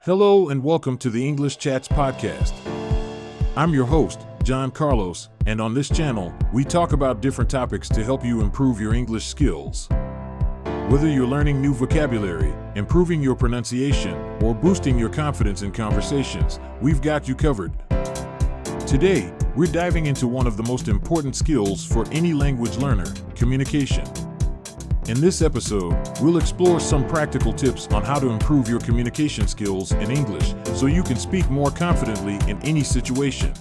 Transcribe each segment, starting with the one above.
Hello and welcome to the English Chats podcast. I'm your host, John Carlos, and on this channel, we talk about different topics to help you improve your English skills. Whether you're learning new vocabulary, improving your pronunciation, or boosting your confidence in conversations, we've got you covered. Today, we're diving into one of the most important skills for any language learner, communication. In this episode, we'll explore some practical tips on how to improve your communication skills in English so you can speak more confidently in any situation.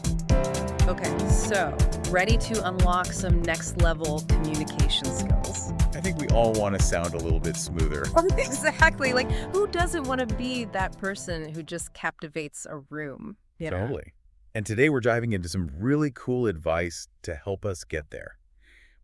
Okay, so ready to unlock some next level communication skills? I think we all want to sound a little bit smoother. Exactly. Like, who doesn't want to be that person who just captivates a room? You know? Totally. And today we're diving into some really cool advice to help us get there.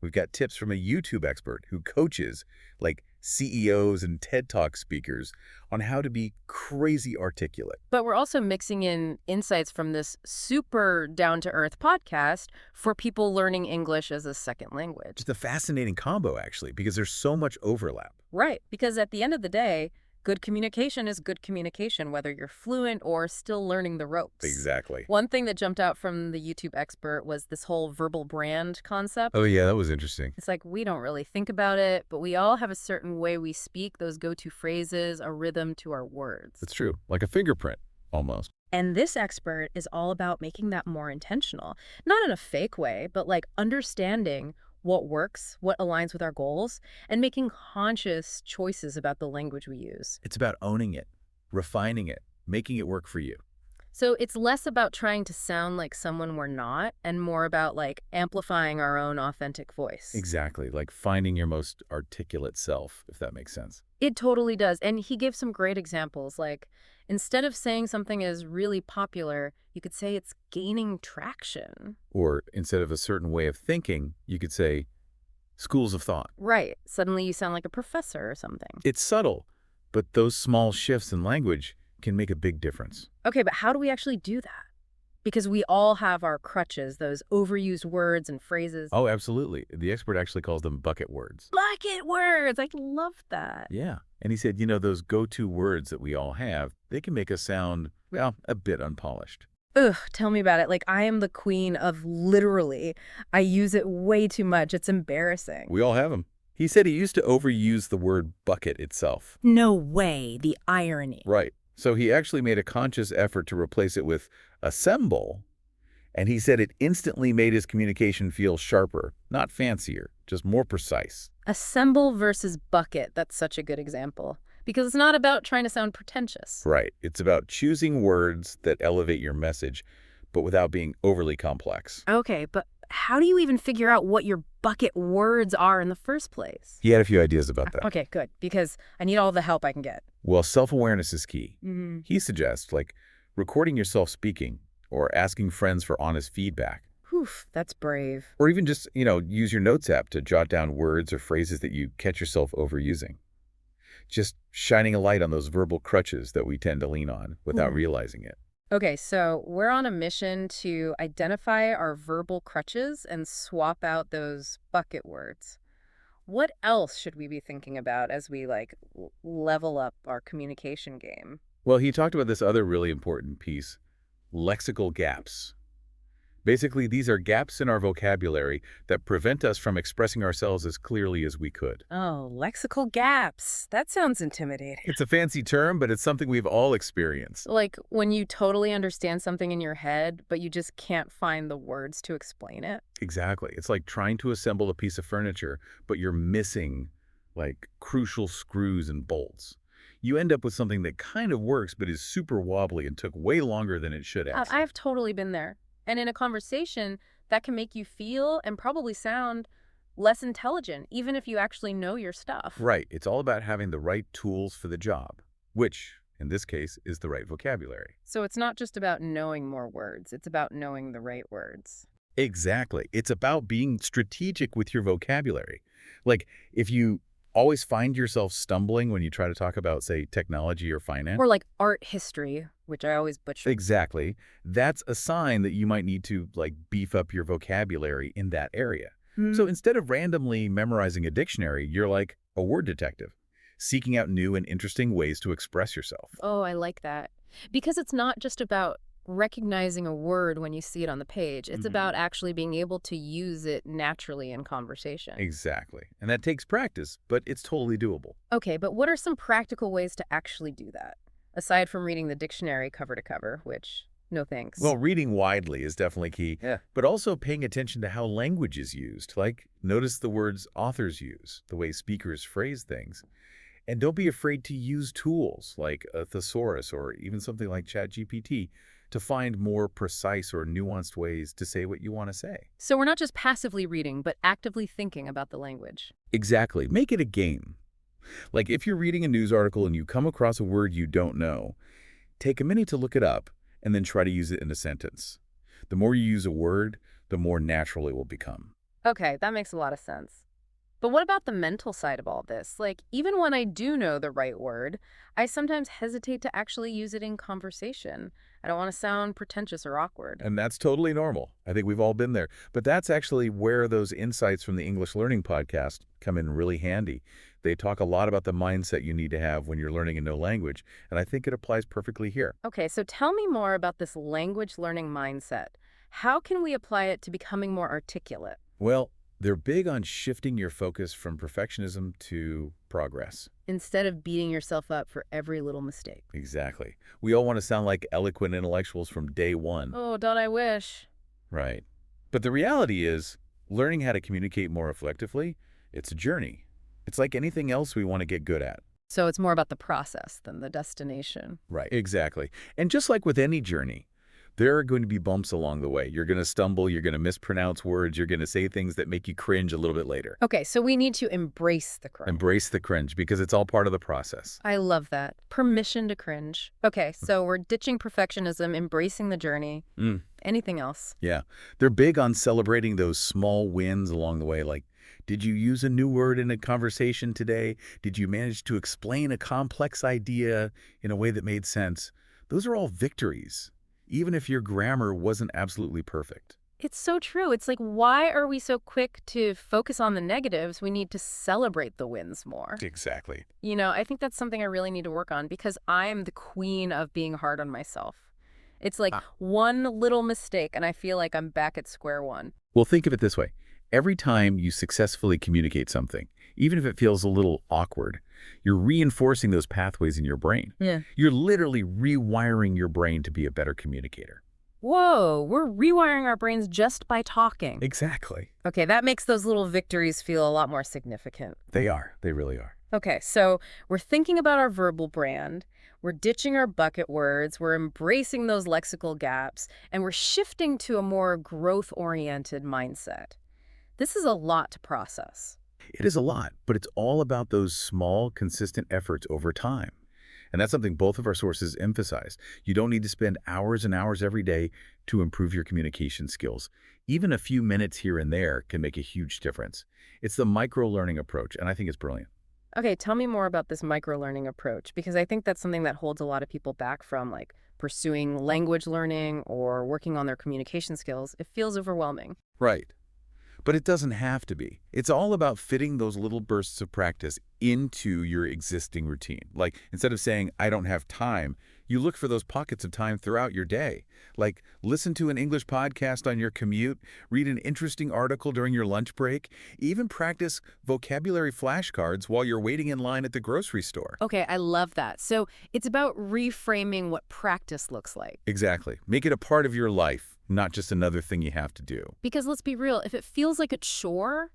We've got tips from a YouTube expert who coaches like CEOs and TED Talk speakers on how to be crazy articulate. But we're also mixing in insights from this super down-to-earth podcast for people learning English as a second language. It's a fascinating combo, actually, because there's so much overlap. Right, because at the end of the day, good communication is good communication, whether you're fluent or still learning the ropes. Exactly. One thing that jumped out from the YouTube expert was this whole verbal brand concept. Oh, yeah, that was interesting. It's like we don't really think about it, but we all have a certain way we speak, those go-to phrases, a rhythm to our words. That's true. Like a fingerprint, almost. And this expert is all about making that more intentional. Not in a fake way, but like understanding what works, what aligns with our goals, and making conscious choices about the language we use. It's about owning it, refining it, making it work for you. So it's less about trying to sound like someone we're not and more about like amplifying our own authentic voice. Exactly, like finding your most articulate self, if that makes sense. It totally does. And he gives some great examples. Like, instead of saying something is really popular, you could say it's gaining traction. Or instead of a certain way of thinking, you could say schools of thought. Right. Suddenly you sound like a professor or something. It's subtle, but those small shifts in language can make a big difference. Okay, but how do we actually do that? Because we all have our crutches, those overused words and phrases. Oh, absolutely. The expert actually calls them bucket words. Bucket words! I love that. Yeah. And he said, those go-to words that we all have, they can make us sound, well, a bit unpolished. Ugh, tell me about it. Like, I am the queen of literally. I use it way too much. It's embarrassing. We all have them. He said he used to overuse the word bucket itself. No way. The irony. Right. So he actually made a conscious effort to replace it with assemble, and he said it instantly made his communication feel sharper, not fancier, just more precise. Assemble versus bucket. That's such a good example. Because it's not about trying to sound pretentious. Right. It's about choosing words that elevate your message, but without being overly complex. Okay, but how do you even figure out what your bucket words are in the first place? He had a few ideas about that. Okay, good, because I need all the help I can get. Well, self-awareness is key. Mm-hmm. He suggests, like, recording yourself speaking or asking friends for honest feedback. Whew, that's brave. Or even just, use your notes app to jot down words or phrases that you catch yourself overusing. Just shining a light on those verbal crutches that we tend to lean on without realizing it. Okay, so we're on a mission to identify our verbal crutches and swap out those bucket words. What else should we be thinking about as we, level up our communication game? Well, he talked about this other really important piece, lexical gaps. Basically, these are gaps in our vocabulary that prevent us from expressing ourselves as clearly as we could. Oh, lexical gaps. That sounds intimidating. It's a fancy term, but it's something we've all experienced. Like when you totally understand something in your head, but you just can't find the words to explain it. Exactly. It's like trying to assemble a piece of furniture, but you're missing, crucial screws and bolts. You end up with something that kind of works, but is super wobbly and took way longer than it should have. I've totally been there. And in a conversation, that can make you feel and probably sound less intelligent, even if you actually know your stuff. Right. It's all about having the right tools for the job, which, in this case, is the right vocabulary. So it's not just about knowing more words. It's about knowing the right words. Exactly. It's about being strategic with your vocabulary. Like, if you always find yourself stumbling when you try to talk about, say, technology or finance. Or like art history, which I always butcher. Exactly. That's a sign that you might need to, beef up your vocabulary in that area. So instead of randomly memorizing a dictionary, you're like a word detective, seeking out new and interesting ways to express yourself. Oh, I like that. Because it's not just about recognizing a word when you see it on the page. It's about actually being able to use it naturally in conversation. Exactly. And that takes practice, but it's totally doable. Okay, but what are some practical ways to actually do that? Aside from reading the dictionary cover to cover, which, no thanks. Well, reading widely is definitely key, but also paying attention to how language is used. Like, notice the words authors use, the way speakers phrase things. And don't be afraid to use tools like a thesaurus or even something like ChatGPT to find more precise or nuanced ways to say what you want to say. So we're not just passively reading, but actively thinking about the language. Exactly. Make it a game. Like if you're reading a news article and you come across a word you don't know, take a minute to look it up and then try to use it in a sentence. The more you use a word, the more natural it will become. Okay, that makes a lot of sense. But what about the mental side of all this? Like, even when I do know the right word, I sometimes hesitate to actually use it in conversation. I don't want to sound pretentious or awkward. And that's totally normal. I think we've all been there. But that's actually where those insights from the English Learning Podcast come in really handy. They talk a lot about the mindset you need to have when you're learning a new language, and I think it applies perfectly here. Okay, so tell me more about this language learning mindset. How can we apply it to becoming more articulate? Well, they're big on shifting your focus from perfectionism to progress. Instead of beating yourself up for every little mistake. Exactly. We all want to sound like eloquent intellectuals from day one. Oh, don't I wish? Right. But the reality is, learning how to communicate more effectively, it's a journey. It's like anything else we want to get good at. So it's more about the process than the destination. Right. Exactly. And just like with any journey, there are going to be bumps along the way. You're going to stumble, you're going to mispronounce words, you're going to say things that make you cringe a little bit later. Okay, so we need to embrace the cringe. Embrace the cringe because it's all part of the process. I love that. Permission to cringe. Okay, so we're ditching perfectionism, embracing the journey. Anything else? Yeah. They're big on celebrating those small wins along the way, like, did you use a new word in a conversation today? Did you manage to explain a complex idea in a way that made sense? Those are all victories, even if your grammar wasn't absolutely perfect. It's so true. It's like, why are we so quick to focus on the negatives? We need to celebrate the wins more. Exactly. You know, I think that's something I really need to work on because I am the queen of being hard on myself. It's like one little mistake and I feel like I'm back at square one. Well, think of it this way. Every time you successfully communicate something, even if it feels a little awkward, you're reinforcing those pathways in your brain. Yeah. You're literally rewiring your brain to be a better communicator. Whoa, we're rewiring our brains just by talking. Exactly. Okay, that makes those little victories feel a lot more significant. They are. They really are. Okay, so we're thinking about our verbal brand, we're ditching our bucket words, we're embracing those lexical gaps, and we're shifting to a more growth-oriented mindset. This is a lot to process. It is a lot, but it's all about those small, consistent efforts over time. And that's something both of our sources emphasize. You don't need to spend hours and hours every day to improve your communication skills. Even a few minutes here and there can make a huge difference. It's the micro-learning approach, and I think it's brilliant. Okay, tell me more about this micro-learning approach, because I think that's something that holds a lot of people back from, like, pursuing language learning or working on their communication skills. It feels overwhelming. Right. But it doesn't have to be. It's all about fitting those little bursts of practice into your existing routine. Like, instead of saying, I don't have time, you look for those pockets of time throughout your day. Like, listen to an English podcast on your commute, read an interesting article during your lunch break, even practice vocabulary flashcards while you're waiting in line at the grocery store. Okay, I love that. So it's about reframing what practice looks like. Exactly. Make it a part of your life, not just another thing you have to do. Because let's be real, if it feels like a chore,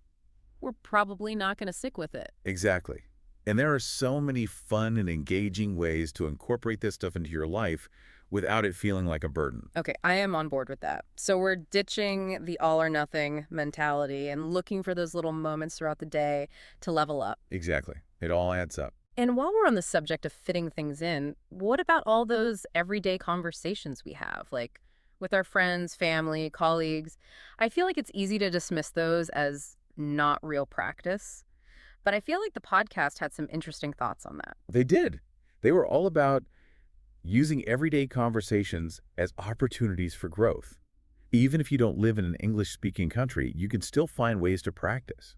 we're probably not going to stick with it. Exactly. And there are so many fun and engaging ways to incorporate this stuff into your life without it feeling like a burden. Okay, I am on board with that. So we're ditching the all or nothing mentality and looking for those little moments throughout the day to level up. Exactly. It all adds up. And while we're on the subject of fitting things in, what about all those everyday conversations we have, like with our friends, family, colleagues? I feel like it's easy to dismiss those as not real practice. But I feel like the podcast had some interesting thoughts on that. They did. They were all about using everyday conversations as opportunities for growth. Even if you don't live in an English-speaking country, you can still find ways to practice.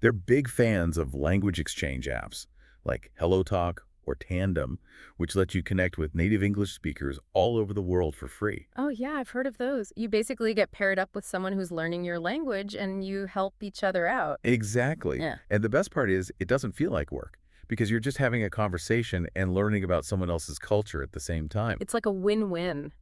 They're big fans of language exchange apps like HelloTalk or Tandem, which lets you connect with native English speakers all over the world for free. Oh, yeah, I've heard of those. You basically get paired up with someone who's learning your language and you help each other out. Exactly. Yeah. And the best part is it doesn't feel like work because you're just having a conversation and learning about someone else's culture at the same time. It's like a win-win.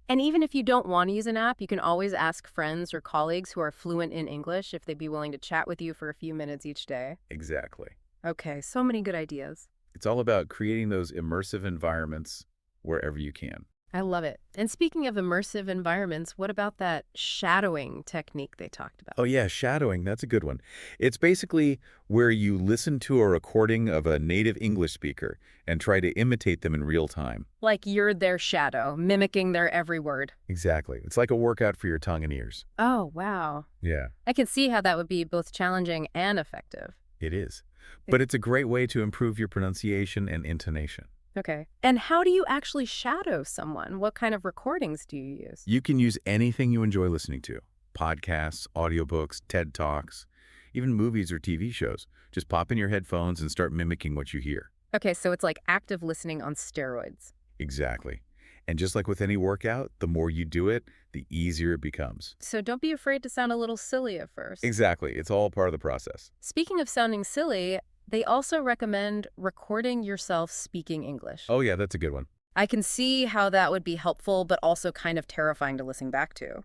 And even if you don't want to use an app, you can always ask friends or colleagues who are fluent in English if they'd be willing to chat with you for a few minutes each day. Exactly. Okay, so many good ideas. It's all about creating those immersive environments wherever you can. I love it. And speaking of immersive environments, what about that shadowing technique they talked about? Oh yeah, shadowing, that's a good one. It's basically where you listen to a recording of a native English speaker and try to imitate them in real time. Like you're their shadow, mimicking their every word. Exactly. It's like a workout for your tongue and ears. Oh, wow. Yeah, I can see how that would be both challenging and effective. it is. But it's a great way to improve your pronunciation and intonation. Okay. And how do you actually shadow someone? What kind of recordings do you use? You can use anything you enjoy listening to. Podcasts, audiobooks, TED Talks, even movies or TV shows. Just pop in your headphones and start mimicking what you hear. Okay, so it's like active listening on steroids. Exactly. And just like with any workout, the more you do it, the easier it becomes. So don't be afraid to sound a little silly at first. Exactly. It's all part of the process. Speaking of sounding silly, they also recommend recording yourself speaking English. Oh yeah, that's a good one. I can see how that would be helpful, but also kind of terrifying to listen back to.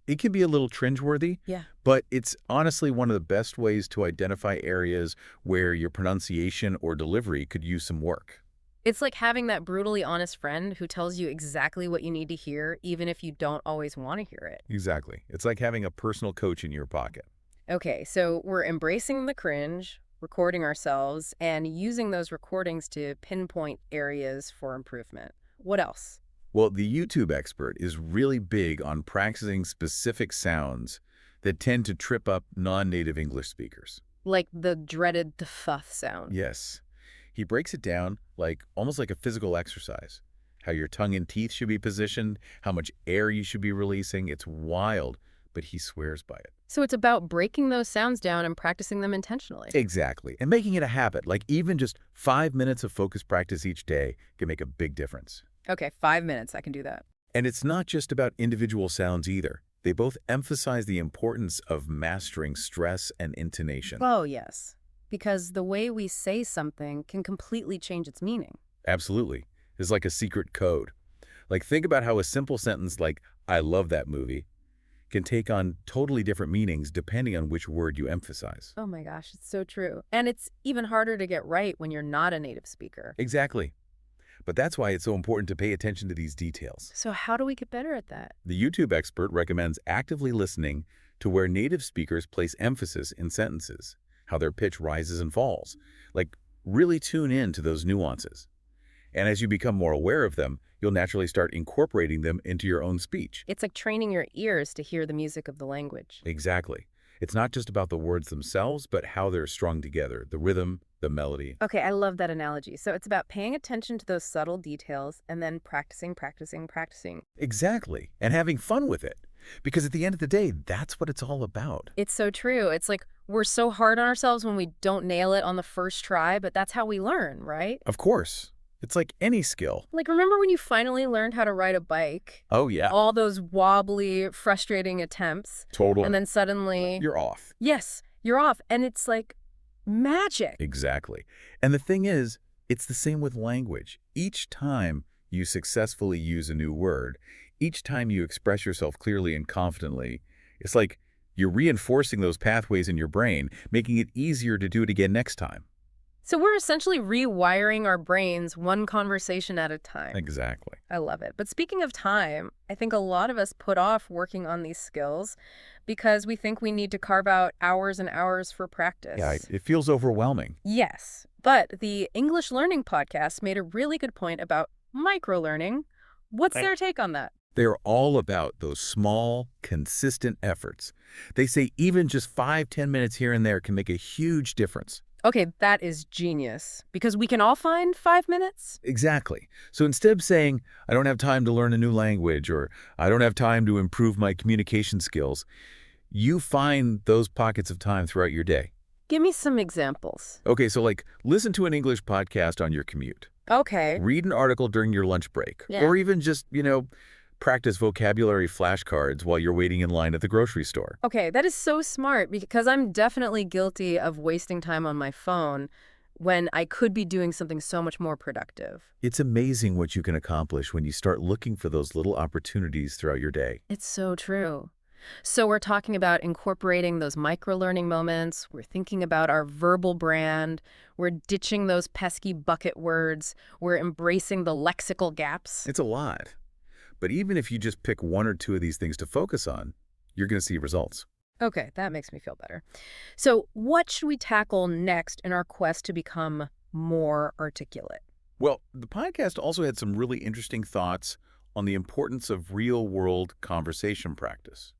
It can be a little cringeworthy, Yeah. but it's honestly one of the best ways to identify areas where your pronunciation or delivery could use some work. It's like having that brutally honest friend who tells you exactly what you need to hear, even if you don't always want to hear it. Exactly. It's like having a personal coach in your pocket. Okay, so we're embracing the cringe, recording ourselves, and using those recordings to pinpoint areas for improvement. What else? Well, the YouTube expert is really big on practicing specific sounds that tend to trip up non-native English speakers. Like the dreaded thuff sound. Yes. He breaks it down almost like a physical exercise. How your tongue and teeth should be positioned, how much air you should be releasing. It's wild, but he swears by it. So it's about breaking those sounds down and practicing them intentionally. Exactly. And making it a habit, like even just 5 minutes of focused practice each day can make a big difference. Okay, 5 minutes, I can do that. And it's not just about individual sounds either. They both emphasize the importance of mastering stress and intonation. Oh, yes. Because the way we say something can completely change its meaning. Absolutely. It's like a secret code. Like think about how a simple sentence like, I love that movie, can take on totally different meanings depending on which word you emphasize. Oh my gosh, it's so true. And it's even harder to get right when you're not a native speaker. Exactly. But that's why it's so important to pay attention to these details. So how do we get better at that? The YouTube expert recommends actively listening to where native speakers place emphasis in sentences, how their pitch rises and falls. Like, really tune in to those nuances. And as you become more aware of them, you'll naturally start incorporating them into your own speech. It's like training your ears to hear the music of the language. Exactly. It's not just about the words themselves, but how they're strung together, the rhythm, the melody. Okay, I love that analogy. So it's about paying attention to those subtle details and then practicing. Exactly. And having fun with it. Because at the end of the day, that's what it's all about. It's so true. It's like we're so hard on ourselves when we don't nail it on the first try, but that's how we learn, right? Of course. It's like any skill. Like, remember when you finally learned how to ride a bike? Oh, yeah. All those wobbly, frustrating attempts. Totally. And then suddenly... You're off. Yes, you're off. And it's like magic. Exactly. And the thing is, it's the same with language. Each time you successfully use a new word, each time you express yourself clearly and confidently, it's like you're reinforcing those pathways in your brain, making it easier to do it again next time. So we're essentially rewiring our brains one conversation at a time. Exactly. I love it. But speaking of time, I think a lot of us put off working on these skills because we think we need to carve out hours and hours for practice. Yeah, it feels overwhelming. Yes. But the English Learning podcast made a really good point about microlearning. What's their take on that? They're all about those small, consistent efforts. They say even just 5-10 minutes here and there can make a huge difference. Okay, that is genius. Because we can all find 5 minutes? Exactly. So instead of saying, I don't have time to learn a new language, or I don't have time to improve my communication skills, you find those pockets of time throughout your day. Give me some examples. Okay, so listen to an English podcast on your commute. Okay. Read an article during your lunch break, Yeah. or even just, practice vocabulary flashcards while you're waiting in line at the grocery store. Okay, that is so smart because I'm definitely guilty of wasting time on my phone when I could be doing something so much more productive. It's amazing what you can accomplish when you start looking for those little opportunities throughout your day. It's so true. So we're talking about incorporating those micro-learning moments. We're thinking about our verbal brand. We're ditching those pesky bucket words. We're embracing the lexical gaps. It's a lot. But even if you just pick one or two of these things to focus on, you're going to see results. Okay, that makes me feel better. So what should we tackle next in our quest to become more articulate? Well, the podcast also had some really interesting thoughts on the importance of real-world conversation practice.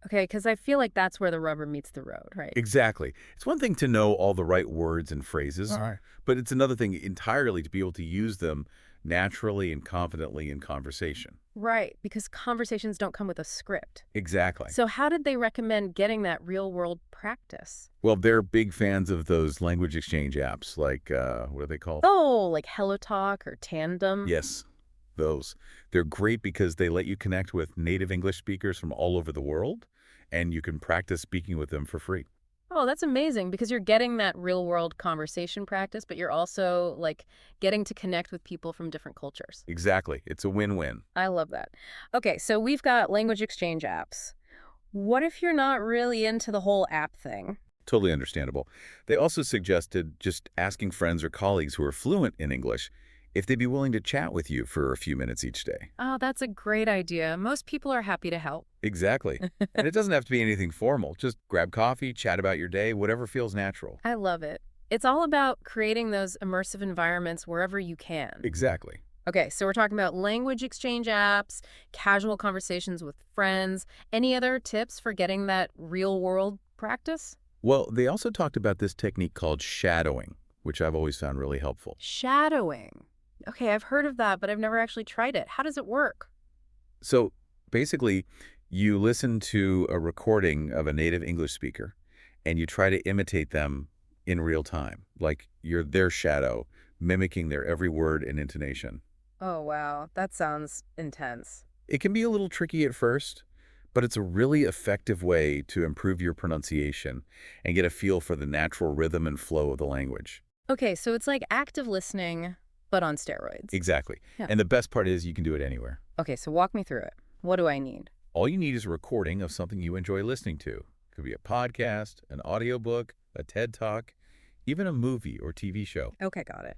Okay, because I feel like that's where the rubber meets the road, right? Exactly. It's one thing to know all the right words and phrases, All right. but it's another thing entirely to be able to use them naturally and confidently in conversation. Right, because conversations don't come with a script. Exactly. So how did they recommend getting that real-world practice? Well, they're big fans of those language exchange apps like, what are they called? Oh, like HelloTalk or Tandem? Yes, those. They're great because they let you connect with native English speakers from all over the world, and you can practice speaking with them for free. Oh, that's amazing because you're getting that real-world conversation practice, but you're also, like, getting to connect with people from different cultures. Exactly. It's a win-win. I love that. Okay, so we've got language exchange apps. What if you're not really into the whole app thing? Totally understandable. They also suggested just asking friends or colleagues who are fluent in English if they'd be willing to chat with you for a few minutes each day. Oh, that's a great idea. Most people are happy to help. Exactly. And it doesn't have to be anything formal. Just grab coffee, chat about your day, whatever feels natural. I love it. It's all about creating those immersive environments wherever you can. Exactly. Okay, so we're talking about language exchange apps, casual conversations with friends. Any other tips for getting that real-world practice? Well, they also talked about this technique called shadowing, which I've always found really helpful. Shadowing. Okay, I've heard of that, but I've never actually tried it. How does it work? So basically, you listen to a recording of a native English speaker and you try to imitate them in real time, like you're their shadow, mimicking their every word and intonation. Oh, wow. That sounds intense. It can be a little tricky at first, but it's a really effective way to improve your pronunciation and get a feel for the natural rhythm and flow of the language. Okay, so it's like active listening, but on steroids. Exactly. Yeah. And the best part is you can do it anywhere. Okay, so walk me through it. What do I need? All you need is a recording of something you enjoy listening to. It could be a podcast, an audiobook, a TED Talk, even a movie or TV show. Okay, got it.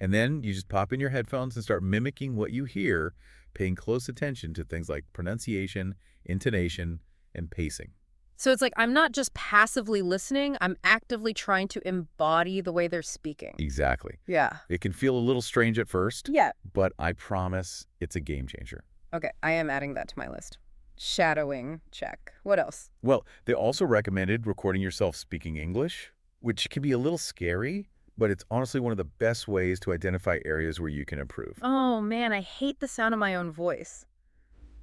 And then you just pop in your headphones and start mimicking what you hear, paying close attention to things like pronunciation, intonation, and pacing. So it's like I'm not just passively listening, I'm actively trying to embody the way they're speaking. Exactly. Yeah. It can feel a little strange at first, Yeah. but I promise it's a game changer. Okay, I am adding that to my list. Shadowing, check. What else? Well, they also recommended recording yourself speaking English, which can be a little scary, but it's honestly one of the best ways to identify areas where you can improve. Oh man, I hate the sound of my own voice.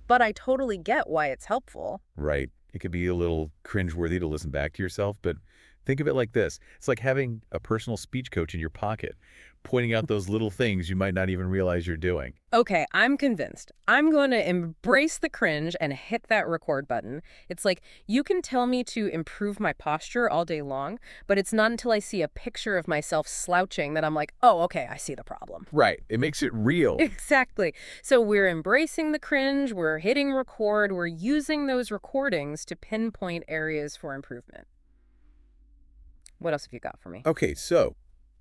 But I totally get why it's helpful. Right. It could be a little cringeworthy to listen back to yourself, but think of it like this. It's like having a personal speech coach in your pocket, pointing out those little things you might not even realize you're doing. Okay, I'm convinced. I'm going to embrace the cringe and hit that record button. It's like you can tell me to improve my posture all day long, but it's not until I see a picture of myself slouching that I'm like, oh, okay, I see the problem. Right. It makes it real. Exactly. So we're embracing the cringe, we're hitting record, we're using those recordings to pinpoint areas for improvement. What else have you got for me? Okay, so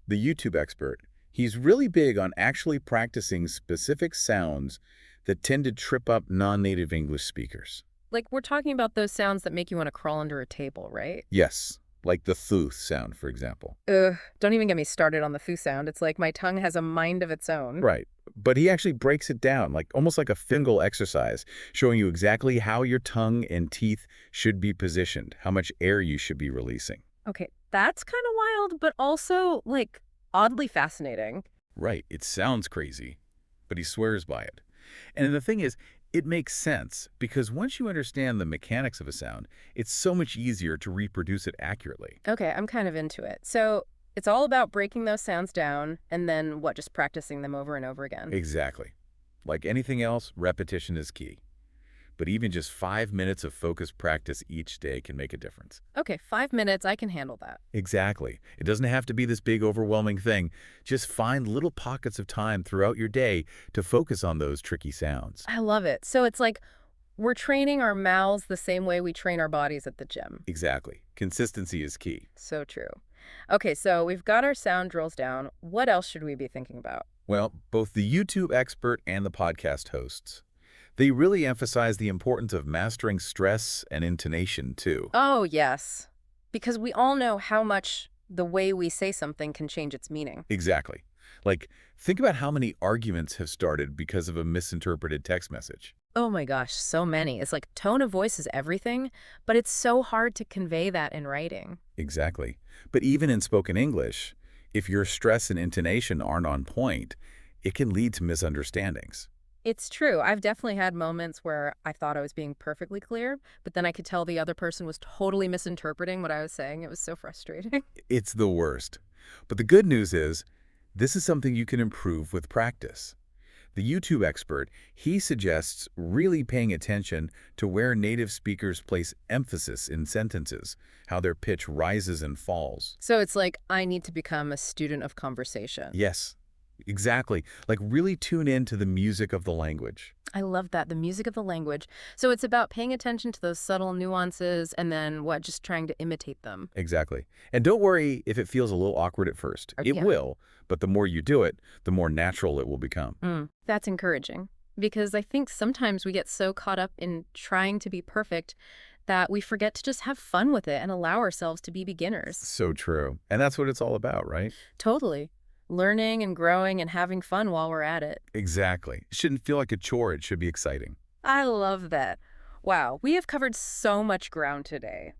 the YouTube expert, he's really big on actually practicing specific sounds that tend to trip up non-native English speakers. Like we're talking about those sounds that make you want to crawl under a table, right? Yes, like the th sound, for example. Ugh, don't even get me started on the foo sound. It's like my tongue has a mind of its own. Right. But he actually breaks it down, like almost like a fingal exercise, showing you exactly how your tongue and teeth should be positioned, how much air you should be releasing. Okay, that's kind of wild, but also, like, oddly fascinating. Right. It sounds crazy, but he swears by it. And the thing is, it makes sense because once you understand the mechanics of a sound, it's so much easier to reproduce it accurately. Okay, I'm kind of into it. So It's all about breaking those sounds down and then just practicing them over and over again. Exactly. Like anything else, repetition is key. But even just 5 minutes of focused practice each day can make a difference. Okay, 5 minutes, I can handle that. Exactly. It doesn't have to be this big, overwhelming thing. Just find little pockets of time throughout your day to focus on those tricky sounds. I love it. So it's like we're training our mouths the same way we train our bodies at the gym. Exactly. Consistency is key. So true. Okay, so we've got our sound drills down. What else should we be thinking about? Well, both the YouTube expert and the podcast hosts, they really emphasize the importance of mastering stress and intonation, too. Oh, yes. Because we all know how much the way we say something can change its meaning. Exactly. Like, think about how many arguments have started because of a misinterpreted text message. Oh my gosh, so many. It's like tone of voice is everything, but it's so hard to convey that in writing. Exactly. But even in spoken English, if your stress and intonation aren't on point, it can lead to misunderstandings. It's true. I've definitely had moments where I thought I was being perfectly clear, but then I could tell the other person was totally misinterpreting what I was saying. It was so frustrating. It's the worst. But the good news is, this is something you can improve with practice. The YouTube expert, he suggests really paying attention to where native speakers place emphasis in sentences, how their pitch rises and falls. So it's like I need to become a student of conversation. Yes, exactly. Like really tune in to the music of the language. I love that, the music of the language. So it's about paying attention to those subtle nuances and then just trying to imitate them. Exactly. And don't worry if it feels a little awkward at first. It Yeah. will, but the more you do it, the more natural it will become. That's encouraging because I think sometimes we get so caught up in trying to be perfect that we forget to just have fun with it and allow ourselves to be beginners. So true. And that's what it's all about, right? Totally. Learning and growing and having fun while we're at it. Exactly. It shouldn't feel like a chore. It should be exciting. I love that. Wow, we have covered so much ground today.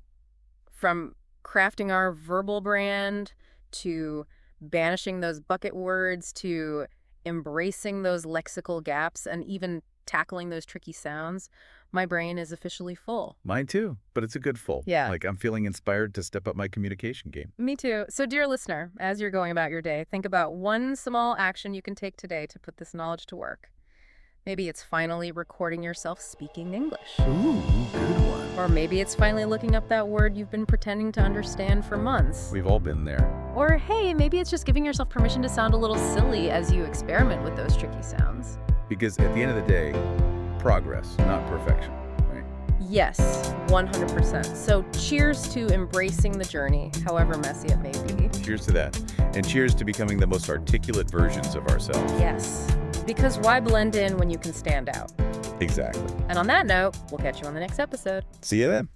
From crafting our verbal brand to banishing those bucket words to embracing those lexical gaps and even tackling those tricky sounds, my brain is officially full. Mine too, but it's a good full. Yeah. Like I'm feeling inspired to step up my communication game. Me too. So, dear listener, as you're going about your day, think about one small action you can take today to put this knowledge to work. Maybe it's finally recording yourself speaking English. Ooh, good one. Or maybe it's finally looking up that word you've been pretending to understand for months. We've all been there. Or hey, maybe it's just giving yourself permission to sound a little silly as you experiment with those tricky sounds. Because at the end of the day, progress, not perfection, right? Yes, 100%. So cheers to embracing the journey, however messy it may be. Cheers to that. And cheers to becoming the most articulate versions of ourselves. Yes, because why blend in when you can stand out? Exactly. And on that note, we'll catch you on the next episode. See you then.